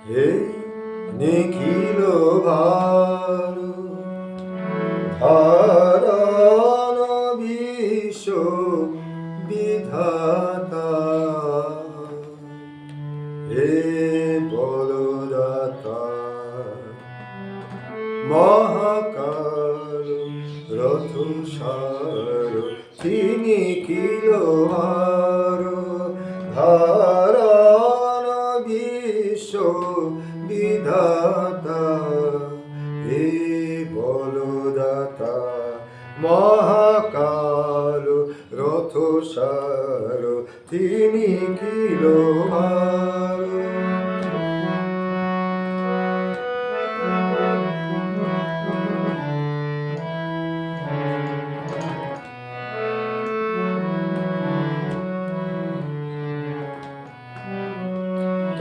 হে নিখিল ভারত ধারণ বিশ্ব বিধাতা, হে বলদাতা মহাকাল রথ সারথি নিখিল ভারত ধারণ বিশ্ব বিধাতা, হে বলদাতা মহাকাল রথ সারথি নিখিল ভারত।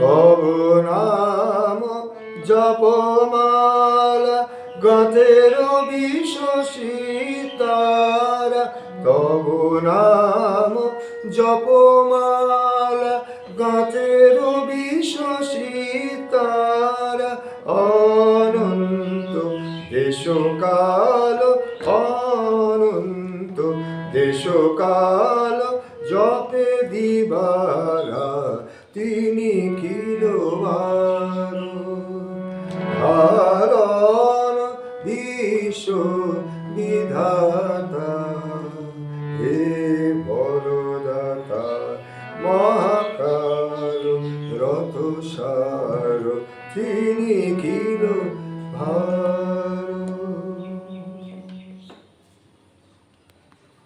তব নাম জপমালা গতের বিশ্বসিতারা, তব নাম জপমালা গতের বিশ্বসিতারা, অনন্ত দেশকাল অনন্ত দেশকাল জপে দিবারা তিনি কিলো ধারণ বিশ্ব বিধাতা, হে বলদাতা মহাকাল রথ সারথি নিখিল ভারত।